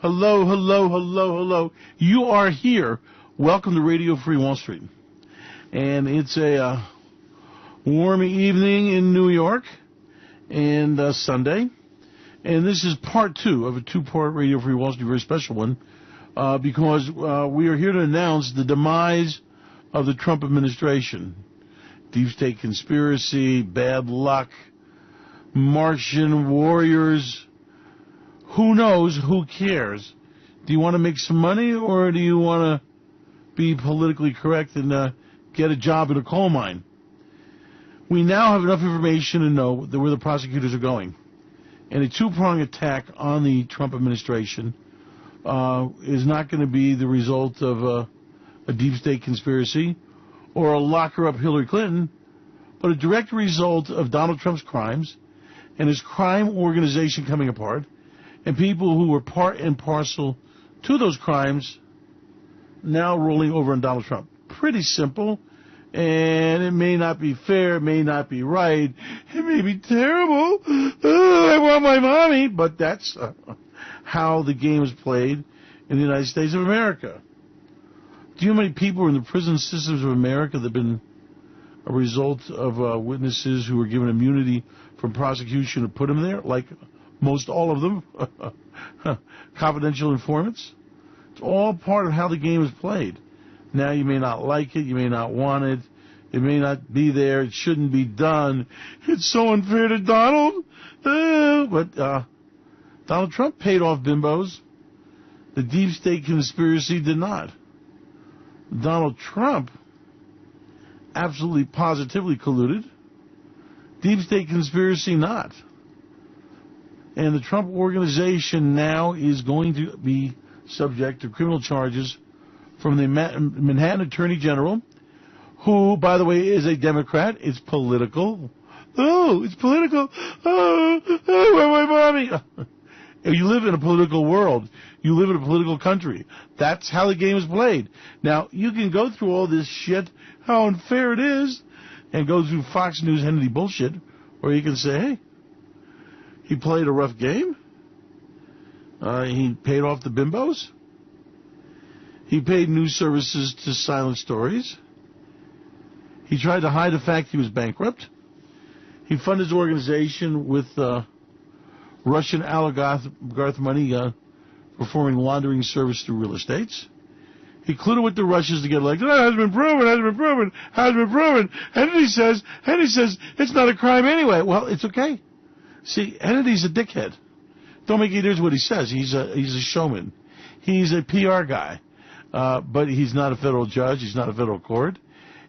Hello, hello, hello, hello. You are here. Welcome to Radio Free Wall Street. And it's a warm evening in New York, and Sunday. And this is part two of a two-part Radio Free Wall Street, very special one, because we are here to announce the demise of the Trump administration. Deep state conspiracy, bad luck, Martian warriors. Who knows? Who cares? Do you want to make some money, or do you want to be politically correct and get a job in a coal mine? We now have enough information to know where the prosecutors are going. And a two-pronged attack on the Trump administration is not going to be the result of a deep state conspiracy or a lock-her-up Hillary Clinton, but a direct result of Donald Trump's crimes and his crime organization coming apart, and people who were part and parcel to those crimes now rolling over on Donald Trump. Pretty simple, and it may not be fair, it may not be right, it may be terrible. I want my mommy, but that's how the game is played in the United States of America. Do you know how many people are in the prison systems of America that have been a result of witnesses who were given immunity from prosecution to put them there? Like most all of them, confidential informants. It's all part of how the game is played. Now you may not like it, you may not want it, it may not be there, it shouldn't be done. It's so unfair to Donald. But Donald Trump paid off bimbos. The deep state conspiracy did not. Donald Trump absolutely positively colluded. Deep state conspiracy not. And the Trump organization now is going to be subject to criminal charges from the Manhattan Attorney General, who, by the way, is a Democrat. It's political. Oh, it's political. Oh, where my mommy? You live in a political world. You live in a political country. That's how the game is played. Now, you can go through all this shit, how unfair it is, and go through Fox News Hannity bullshit, or you can say, hey, he played a rough game. He paid off the bimbos. He paid news services to silence stories. He tried to hide the fact he was bankrupt. He funded his organization with Russian oligarch money, performing laundering service through real estates. He colluded with the Russians to get elected. Oh, hasn't been proven. Hannity says it's not a crime anyway. Well, it's okay. See, Hannity's a dickhead. Don't make any difference what he says. He's a showman. He's a PR guy. But he's not a federal judge. He's not a federal court.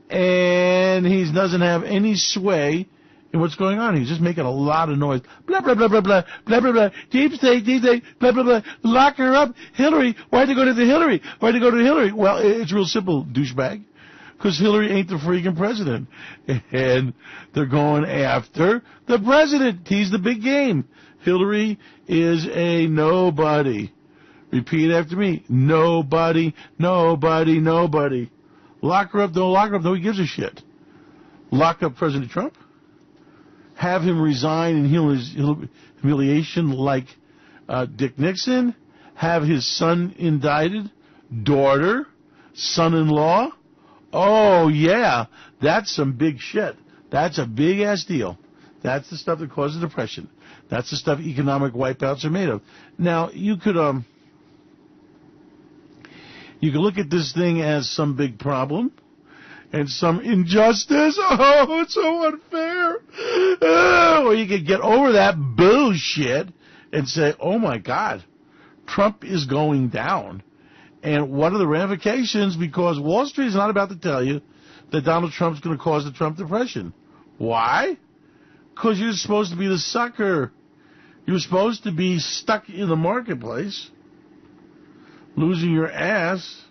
And he doesn't have any sway in what's going on. He's just making a lot of noise. Blah, blah, blah, blah, blah, blah, blah, blah. Deep state, blah, blah, blah. Lock her up. Hillary. Why'd they go to Hillary? Well, it's real simple, douchebag. Because Hillary ain't the freaking president. And they're going after the president. He's the big game. Hillary is a nobody. Repeat after me. Nobody, nobody, nobody. Lock her up, don't lock her up, nobody gives a shit. Lock up President Trump. Have him resign in humiliation like Dick Nixon. Have his son indicted. Daughter. Son-in-law. Oh, yeah. That's some big shit. That's a big-ass deal. That's the stuff that causes depression. That's the stuff economic wipeouts are made of. Now, you could look at this thing as some big problem and some injustice. Oh, it's so unfair. Or you could get over that bullshit and say, oh, my God, Trump is going down. And what are the ramifications? Because Wall Street is not about to tell you that Donald Trump's going to cause the Trump depression. Why? Because you're supposed to be the sucker. You're supposed to be stuck in the marketplace, losing your ass,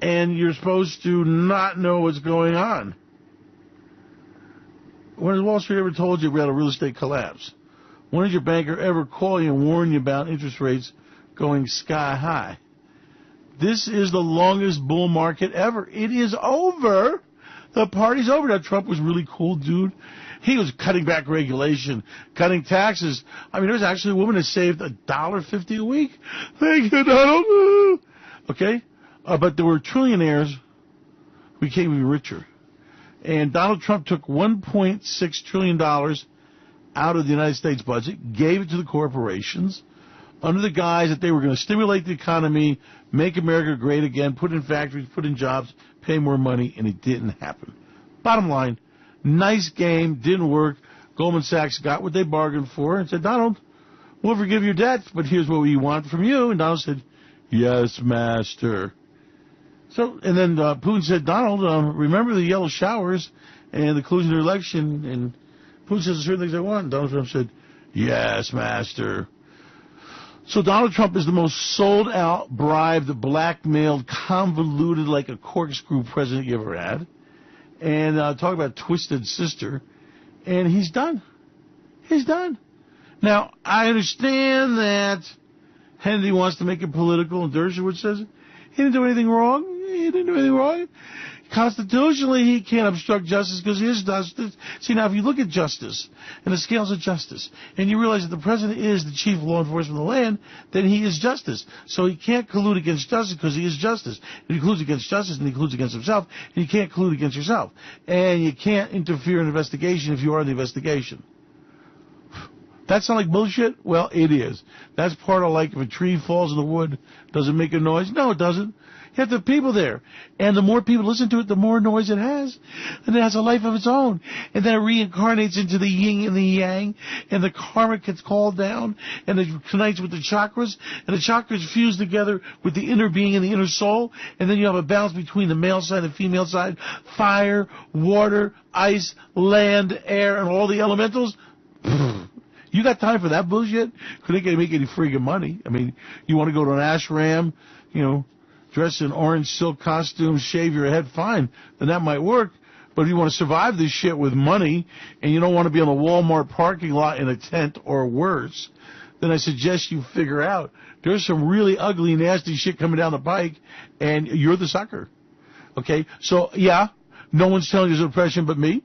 and you're supposed to not know what's going on. When has Wall Street ever told you about a real estate collapse? When did your banker ever call you and warn you about interest rates going sky high? This is the longest bull market ever. It is over. The party's over. Now, Trump was really cool, dude, He was cutting back regulation, cutting taxes. I mean, there was actually a woman that saved $1.50 a week. Thank you, Donald. Okay? But there were trillionaires who became even richer. And Donald Trump took $1.6 trillion out of the United States budget, gave it to the corporations, under the guise that they were going to stimulate the economy, make America great again, put in factories, put in jobs, pay more money, and it didn't happen. Bottom line, nice game, didn't work. Goldman Sachs got what they bargained for and said, Donald, we'll forgive your debt, but here's what we want from you. And Donald said, yes, master. So, and then Putin said, Donald, remember the yellow showers and the collusion of the election? And Putin says, certain things I want. And Donald Trump said, yes, master. So Donald Trump is the most sold out, bribed, blackmailed, convoluted, like a corkscrew president you ever had. And talk about twisted sister. And he's done. He's done. Now, I understand that Hannity wants to make it political, and Dershowitz says he didn't do anything wrong. He didn't do anything wrong. Constitutionally, he can't obstruct justice because he is justice. See, now, if you look at justice and the scales of justice, and you realize that the president is the chief law enforcement of the land, then he is justice. So he can't collude against justice because he is justice. And he colludes against justice, and he colludes against himself, and you can't collude against yourself. And you can't interfere in an investigation if you are the investigation. That sound like bullshit? Well, it is. That's part of like if a tree falls in the wood, does it make a noise? No, it doesn't. You have the people there. And the more people listen to it, the more noise it has. And it has a life of its own. And then it reincarnates into the yin and the yang. And the karma gets called down. And it connects with the chakras. And the chakras fuse together with the inner being and the inner soul. And then you have a balance between the male side and the female side. Fire, water, ice, land, air, and all the elementals. You got time for that bullshit? Because they can't make any friggin' money. I mean, you want to go to an ashram, dress in orange silk costumes, shave your head, fine, then that might work. But if you want to survive this shit with money, and you don't want to be on the Walmart parking lot in a tent or worse, then I suggest you figure out there's some really ugly, nasty shit coming down the pike, and you're the sucker. Okay? So, yeah, no one's telling you there's oppression but me.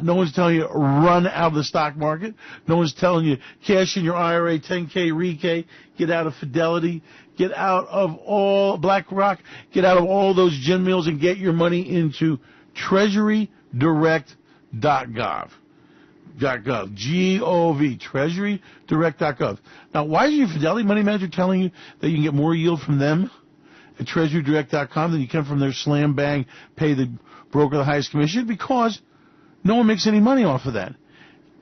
No one's telling you run out of the stock market. No one's telling you cash in your IRA, 10K, REK, get out of Fidelity, get out of all BlackRock, get out of all those gin mills and get your money into treasurydirect.gov. G-O-V, treasurydirect.gov. Now, why is your Fidelity money manager telling you that you can get more yield from them at treasurydirect.com than you can from their slam bang, pay the broker the highest commission? Because no one makes any money off of that.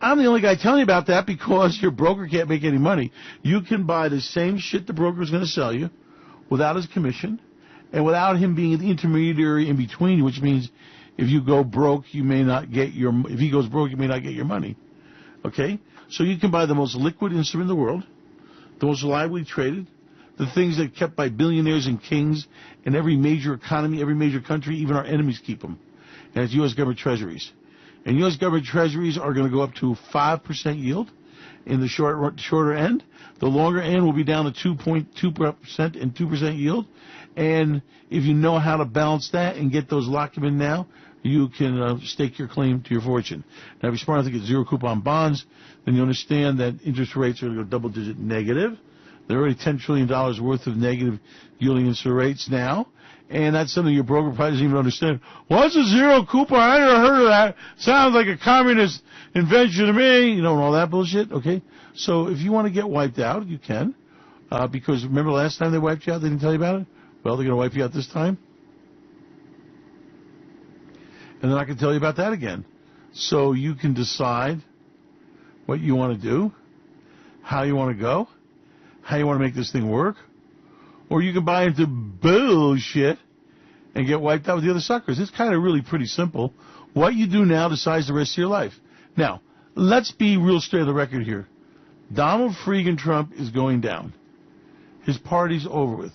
I'm the only guy telling you about that because your broker can't make any money. You can buy the same shit the broker is going to sell you without his commission and without him being the intermediary in between you, which means if you go broke, you may not get if he goes broke, you may not get your money. Okay? So you can buy the most liquid instrument in the world, the most reliably traded, the things that are kept by billionaires and kings in every major economy, every major country, even our enemies keep them. And it's U.S. government treasuries. And U.S. government treasuries are going to go up to 5% yield in the shorter end. The longer end will be down to 2.2% and 2% yield. And if you know how to balance that and get those locked in now, you can stake your claim to your fortune. Now, if you're smart enough to get zero coupon bonds, then you understand that interest rates are going to go double-digit negative. They're already $10 trillion worth of negative yielding interest rates now. And that's something your broker probably doesn't even understand. What's a zero coupon? I never heard of that. Sounds like a communist invention to me. And all that bullshit, okay? So if you want to get wiped out, you can. Because remember last time they wiped you out, they didn't tell you about it? Well, they're going to wipe you out this time. And they're not going to tell you about that again. So you can decide what you want to do, how you want to go, how you want to make this thing work. Or you can buy into bullshit and get wiped out with the other suckers. It's kind of really pretty simple. What you do now decides the rest of your life. Now, let's be real straight on the record here. Donald freaking Trump is going down. His party's over with.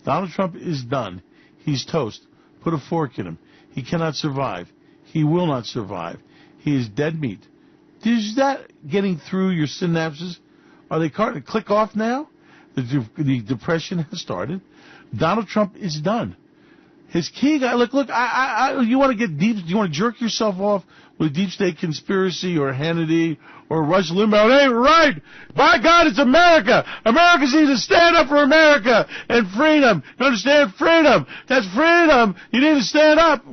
Donald Trump is done. He's toast. Put a fork in him. He cannot survive. He will not survive. He is dead meat. Is that getting through your synapses? Are they starting to click off now? The depression has started. Donald Trump is done. His key guy, look, you want to get deep, you want to jerk yourself off with deep state conspiracy or Hannity or Rush Limbaugh. It ain't right. By God, it's America. Americans need to stand up for America and freedom. You understand? Freedom. That's freedom. You need to stand up.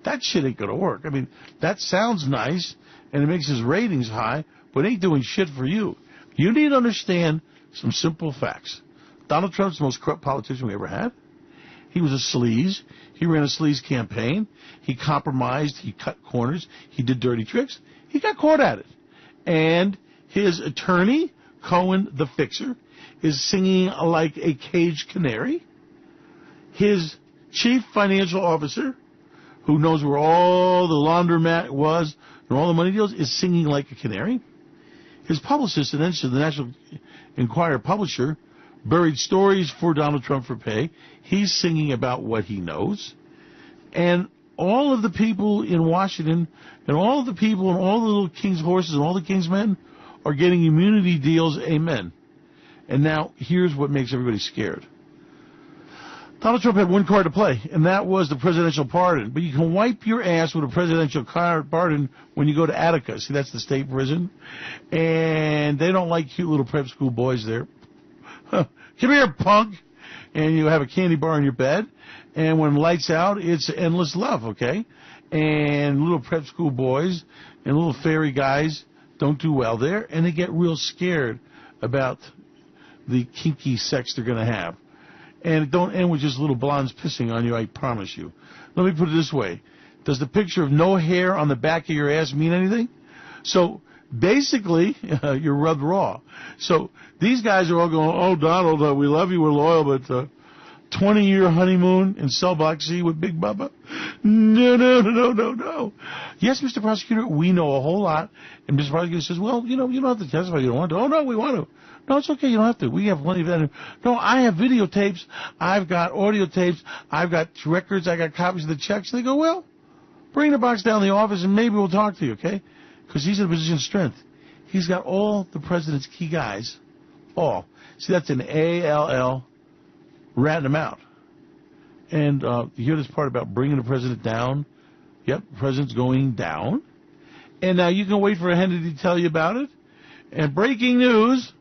That shit ain't going to work. I mean, that sounds nice and it makes his ratings high, but it ain't doing shit for you. You need to understand some simple facts. Donald Trump's the most corrupt politician we ever had. He was a sleaze. He ran a sleaze campaign. He compromised. He cut corners. He did dirty tricks. He got caught at it. And his attorney, Cohen the Fixer, is singing like a caged canary. His chief financial officer, who knows where all the laundromat was and all the money deals, is singing like a canary. His publicist, and then the National Enquirer publisher, buried stories for Donald Trump for pay. He's singing about what he knows. And all of the people in Washington and all of the people and all the little king's horses and all the king's men are getting immunity deals. Amen. And now here's what makes everybody scared. Donald Trump had one card to play, and that was the presidential pardon. But you can wipe your ass with a presidential pardon when you go to Attica. See, that's the state prison. And they don't like cute little prep school boys there. Come here, punk. And you have a candy bar in your bed. And when lights out, it's endless love, okay? And little prep school boys and little fairy guys don't do well there. And they get real scared about the kinky sex they're going to have. And it don't end with just little blondes pissing on you, I promise you. Let me put it this way. Does the picture of no hair on the back of your ass mean anything? So basically, you're rubbed raw. So these guys are all going, oh, Donald, we love you, we're loyal, but 20-year honeymoon in Cell Block C with Big Bubba? No. Yes, Mr. Prosecutor, we know a whole lot. And Mr. Prosecutor says, well, you don't have to testify. You don't want to. Oh, no, we want to. No, it's okay. You don't have to. We have plenty of that. No, I have videotapes. I've got audio tapes. I've got records. I got copies of the checks. They go, well, bring the box down to the office and maybe we'll talk to you, okay? Because he's in a position of strength. He's got all the president's key guys. All. See, that's an ALL, ratting them out. And you hear this part about bringing the president down? Yep, the president's going down. And now you can wait for Hannity to tell you about it. And breaking news,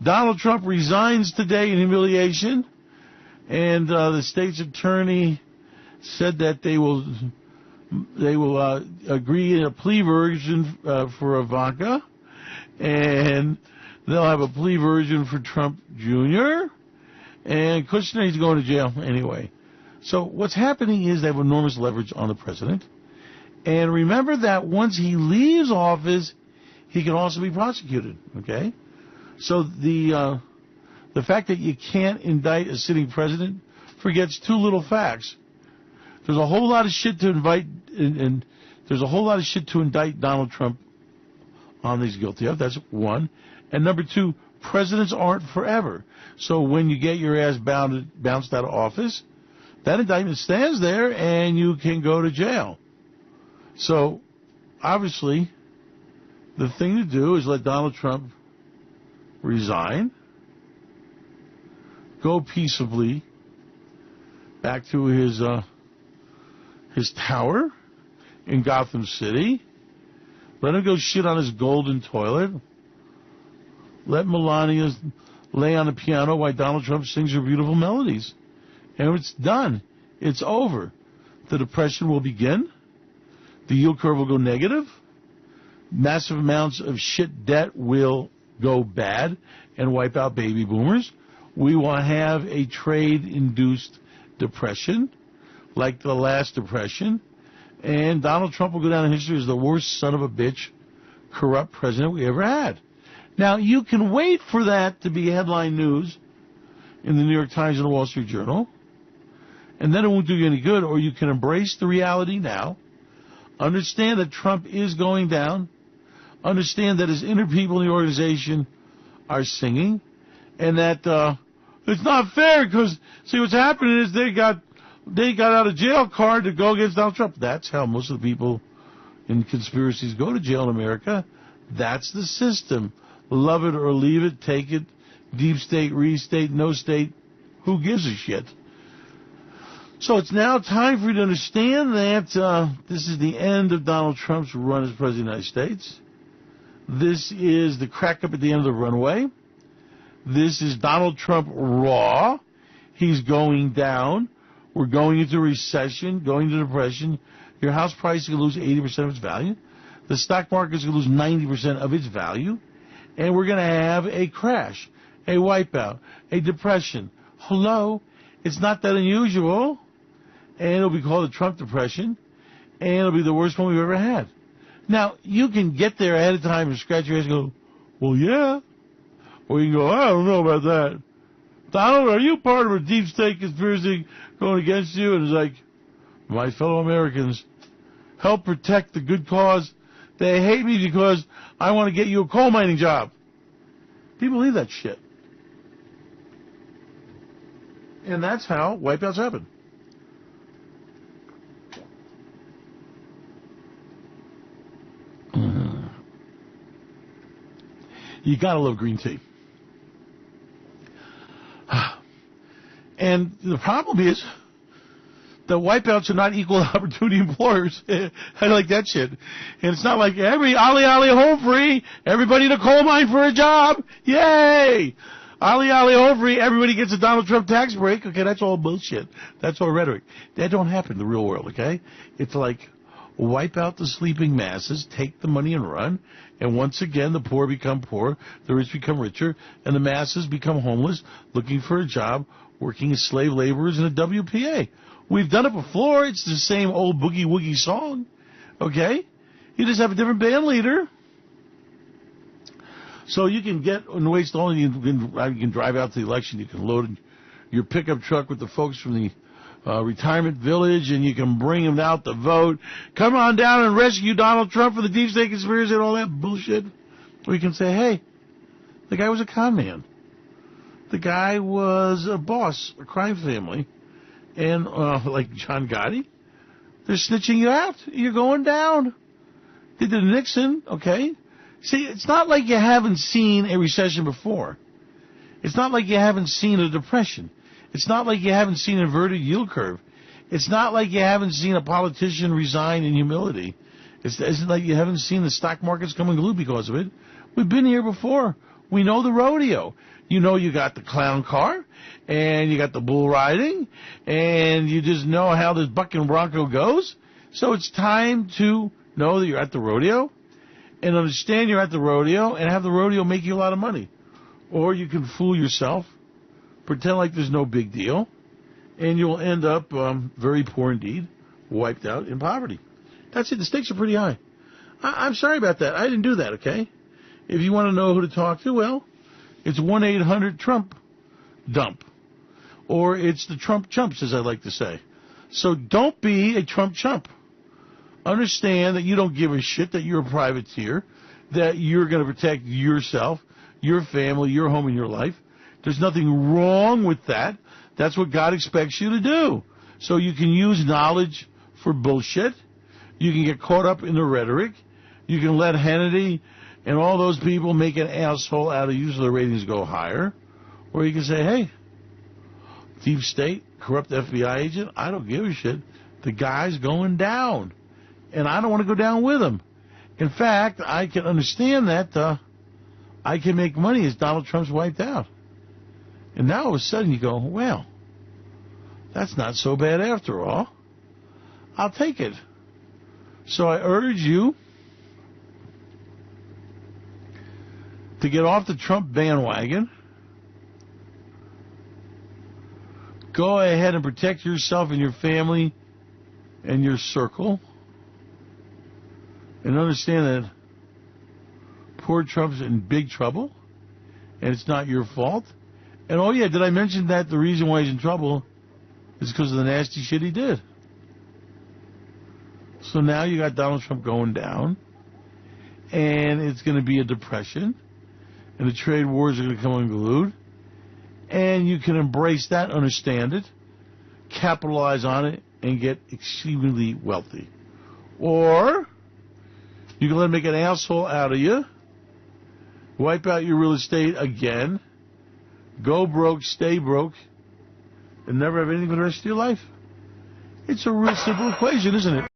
Donald Trump resigns today in humiliation. And the state's attorney said that they will agree in a plea version for Ivanka. And they'll have a plea version for Trump Jr. And Kushner is going to jail anyway. So what's happening is they have enormous leverage on the president. And remember that once he leaves office, he can also be prosecuted, okay? So the fact that you can't indict a sitting president forgets two little facts. There's a whole lot of shit to there's a whole lot of shit to indict Donald Trump on that he's guilty of. That's one. And number two, presidents aren't forever. So when you get your ass bounced out of office, that indictment stands there and you can go to jail. So obviously, the thing to do is let Donald Trump resign, go peaceably back to his tower in Gotham City, let him go shit on his golden toilet, let Melania lay on the piano while Donald Trump sings her beautiful melodies. And it's done. It's over. The depression will begin. The yield curve will go negative. Massive amounts of shit debt will go bad and wipe out baby boomers. We will have a trade-induced depression like the last depression. And Donald Trump will go down in history as the worst son of a bitch, corrupt president we ever had. Now, you can wait for that to be headline news in the New York Times and the Wall Street Journal, and then it won't do you any good, or you can embrace the reality now, understand that Trump is going down, understand that his inner people in the organization are singing, and that it's not fair because, see, what's happening is they got out of jail card to go against Donald Trump. That's how most of the people in conspiracies go to jail in America. That's the system. Love it or leave it, take it, deep state, restate, no state, who gives a shit? So it's now time for you to understand that this is the end of Donald Trump's run as President of the United States. This is the crack up at the end of the runway. This is Donald Trump raw. He's going down. We're going into recession, going into depression. Your house price is going to lose 80% of its value. The stock market is going to lose 90% of its value. And we're going to have a crash, a wipeout, a depression. Hello? It's not that unusual. And it'll be called the Trump Depression. And it'll be the worst one we've ever had. Now, you can get there ahead of time and scratch your head and go, well, yeah. Or you can go, I don't know about that. Donald, are you part of a deep state conspiracy going against you? And it's like, my fellow Americans, help protect the good cause. They hate me because I want to get you a coal mining job. People believe that shit. And that's how wipeouts happen. You gotta love green tea. And the problem is the wipeouts are not equal opportunity employers. I like that shit. And it's not like ollie home free, everybody in a coal mine for a job. Yay! Ollie home free, everybody gets a Donald Trump tax break. Okay, that's all bullshit. That's all rhetoric. That don't happen in the real world, okay? It's like wipe out the sleeping masses, take the money and run, and once again the poor become poor, the rich become richer, and the masses become homeless, looking for a job, working as slave laborers in a WPA. We've done it before. It's the same old boogie-woogie song, okay? You just have a different band leader. So you can get and waste all, you can drive out to the election, you can load your pickup truck with the folks from the retirement village, and you can bring them out to vote. Come on down and rescue Donald Trump from the deep state conspiracy and all that bullshit. Or you can say, hey, the guy was a con man. The guy was a boss, a crime family. And like John Gotti, they're snitching you out. You're going down. They did Nixon, okay? See, it's not like you haven't seen a recession before. It's not like you haven't seen a depression. It's not like you haven't seen an inverted yield curve. It's not like you haven't seen a politician resign in humility. It's like you haven't seen the stock markets come unglued because of it. We've been here before. We know the rodeo. You know you got the clown car, and you got the bull riding, and you just know how this bucking bronco goes. So it's time to know that you're at the rodeo, and understand you're at the rodeo, and have the rodeo make you a lot of money. Or you can fool yourself, pretend like there's no big deal, and you'll end up very poor indeed, wiped out in poverty. That's it. The stakes are pretty high. I'm sorry about that. I didn't do that, okay? If you want to know who to talk to, well, it's 1-800-TRUMP-DUMP. Or it's the Trump chumps, as I like to say. So don't be a Trump chump. Understand that you don't give a shit, that you're a privateer, that you're going to protect yourself, your family, your home, and your life. There's nothing wrong with that. That's what God expects you to do. So you can use knowledge for bullshit. You can get caught up in the rhetoric. You can let Hannity and all those people make an asshole out of you so the ratings go higher. Or you can say, hey, deep state, corrupt FBI agent, I don't give a shit. The guy's going down. And I don't want to go down with him. In fact, I can understand that I can make money as Donald Trump's wiped out. And now all of a sudden you go, well, that's not so bad after all. I'll take it. So I urge you to get off the Trump bandwagon. Go ahead and protect yourself and your family and your circle. And understand that poor Trump's in big trouble. And it's not your fault. And oh yeah, did I mention that the reason why he's in trouble is because of the nasty shit he did? So now you got Donald Trump going down. And it's going to be a depression. And the trade wars are going to come unglued. And you can embrace that, understand it, capitalize on it, and get extremely wealthy. Or you can let him make an asshole out of you, wipe out your real estate again, go broke, stay broke, and never have anything for the rest of your life. It's a real simple equation, isn't it?